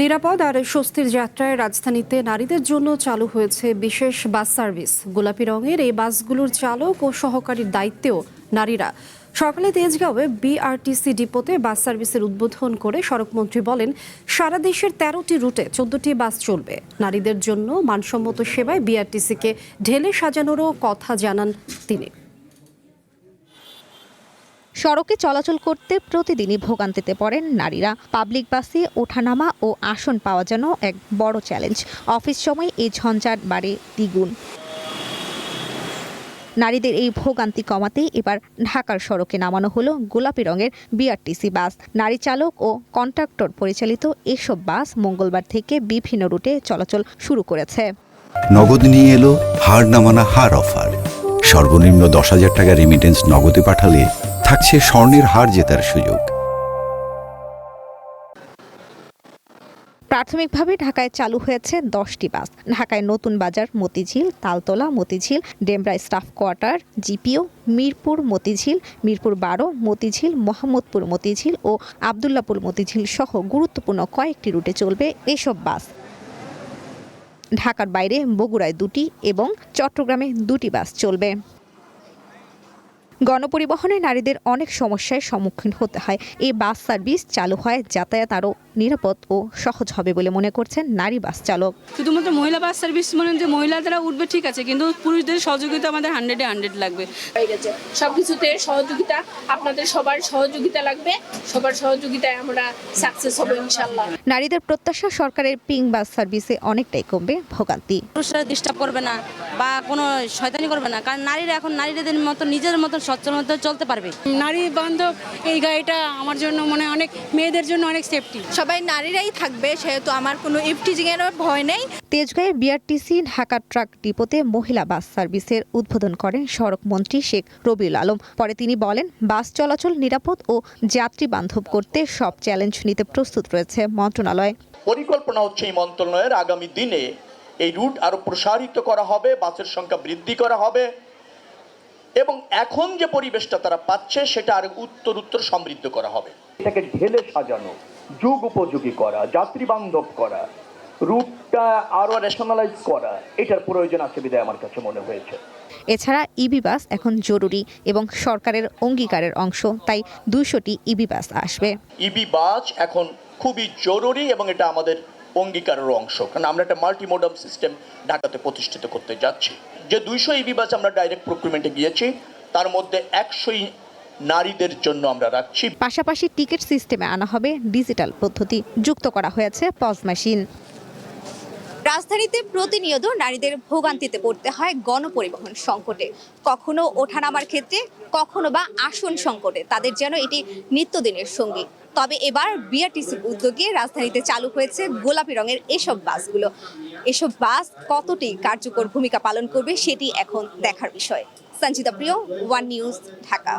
নিরাপদ আর স্বস্তির যাত্রায় রাজধানীতে নারীদের জন্য চালু হয়েছে বিশেষ বাস সার্ভিস। গোলাপি রঙের এই বাসগুলোর চালক ও সহকারীর দায়িত্বেও নারীরা। সকালে তেজগাঁওয়ে বিআরটিসি ডিপোতে বাস সার্ভিসের উদ্বোধন করে সড়কমন্ত্রী বলেন, সারা দেশের ১৩টি রুটে ১৪টি বাস চলবে। নারীদের জন্য মানসম্মত সেবায় বিআরটিসিকে ঢেলে সাজানোরও কথা জানান তিনি। সড়কে চলাচল করতে প্রতিদিনই ভোগান্তিতে পড়েন নারীরা। পাবলিক বাসে ওঠানামা ও আসন পাওয়া যেন এক বড় চ্যালেঞ্জ। অফিস সময় এই ঝঞ্ঝাট বাড়ে দ্বিগুণ। নারীদের এই ভোগান্তি কমাতেই এবার ঢাকার সড়কে নামানো হলো গোলাপি রঙের বিআরটিসি বাস। নারী চালক ও কন্ট্রাক্টর পরিচালিত এসব বাস মঙ্গলবার থেকে বিভিন্ন রুটে চলাচল শুরু করেছে। নগদ নিয়ে এলো হার নামানা হার অফার। সর্বনিম্ন ১০,০০০ টাকা রেমিটেন্স নগদে পাঠালে থাকছে স্বর্ণের হার জেতার সুযোগ। প্রাথমিকভাবে ঢাকায় চালু হয়েছে 10টি বাস। ঢাকায় Natun Bazar, Motijheel, Taltola, Motijheel, Demra staff quarter, GPO, Mirpur Motijheel, Mirpur ১২, Motijheel, Mohammadpur Motijheel ও আবদুল্লাপুর মতিঝিল সহ গুরুত্বপূর্ণ কয়েকটি রুটে চলবে এসব বাস। ঢাকার বাইরে বগুড়ায় 2টি এবং চট্টগ্রামে 2টি বাস চলবে। গণপরিবহনে নারীদের অনেক সমস্যার সম্মুখীন হতে হয়। এই বাস সার্ভিস চালু হয় যাতায়াত আরও নিরাপদ ও সহজ হবে বলে মনে করছেন নারী বাস চালক। শুধুমাত্র মহিলা বাস সার্ভিস মানে যে মহিলারা উঠবে ঠিক আছে, কিন্তু পুরুষদের সহযোগিতা আমাদের 100-এ 100 লাগবে। হয়ে গেছে সবকিছুতে সহযোগিতা, আপনাদের সবার সহযোগিতা লাগবে। সবার সহযোগিতায় আমরা সাকসেস হব ইনশাআল্লাহ। নারীদের প্রত্যাশা, সরকারের পিঙ্ক বাস সার্ভিসে অনেকটাই কমবে ভোগান্তি। পুরুষরা ডিস্টার্ব করবে না বা কোনো শয়তানি করবে না, কারণ নারীরা এখন নারীদের মতো নিজের মতো সচ্ছল মতো চলতে পারবে। নারী বান্ধব এই গাড়িটা আমার জন্য মনে অনেক, মেয়েদের জন্য অনেক সেফটি। সবাই নারীরাই থাকবে, সেহেতু আমার কোনো ইফটিজিং এর ভয় নেই। তেজগাঁয়ে বিআরটিসি ঢাকা ট্রাক ডিপোতে মহিলা বাস সার্ভিসের উদ্বোধন করেন সড়ক মন্ত্রী শেখ রবিউল আলম। পরে তিনি বলেন, বাস চলাচল নিরাপদ ও যাত্রী বান্ধব করতে সব চ্যালেঞ্জ নিতে প্রস্তুত রয়েছে মন্ত্রণালয়। পরিকল্পনা হচ্ছে এই মন্ত্রণালয়ের আগামী দিনে এই রুট আরো প্রসারিত করা হবে, বাসের সংখ্যা বৃদ্ধি করা হবে এবং এখন যে পরিবেশটা তারা পাচ্ছে সেটা আরো উত্তর সমৃদ্ধ করা হবে। এটাকে ঢেলে সাজানো, যুগ উপযোগী করা, যাত্রী বান্ধব করা, রুটটা আরো রেশনালাইজ করা, এটার প্রয়োজন আছে বিধায় আমার কাছে মনে হয়েছে। এছাড়া ইবি বাস এখন জরুরি এবং সরকারের অঙ্গীকারের অংশ, তাই 200টি ইবি বাস আসবে। ইবি বাস এখন খুবই জরুরি এবং এটা আমাদের অঙ্গীকারের অংশ, কারণ আমরা একটা মাল্টিমোডাল সিস্টেম ঢাকাতে প্রতিষ্ঠিত করতে যাচ্ছি। যে 200 ইবি বাস আমরা ডাইরেক্ট প্রক্রিমেন্টে গিয়েছি, তার মধ্যে 100ই নারীদের জন্য আমরা রাখছি। পাশাপাশি টিকিট সিস্টেমে আনা হবে ডিজিটাল পদ্ধতি, যুক্ত করা হয়েছে পজ মেশিন। রাজধানীতে প্রতিনিয়ত নারীদের ভোগান্তিতে পড়তে হয় গণপরিবহন সংকটে, কখনো ওঠানামার ক্ষেত্রে, কখনো বা আসন সংকটে। তাদের যেন এটি নিত্যদিনের সঙ্গী। তবে এবার বিআরটিসির উদ্যোগে রাজধানীতে চালু হয়েছে গোলাপি রঙের এসব বাসগুলো। এসব বাস কতটি কার্যকর ভূমিকা পালন করবে সেটি এখন দেখার বিষয়। সঞ্চিতা প্রিয়, ওয়ান নিউজ, ঢাকা।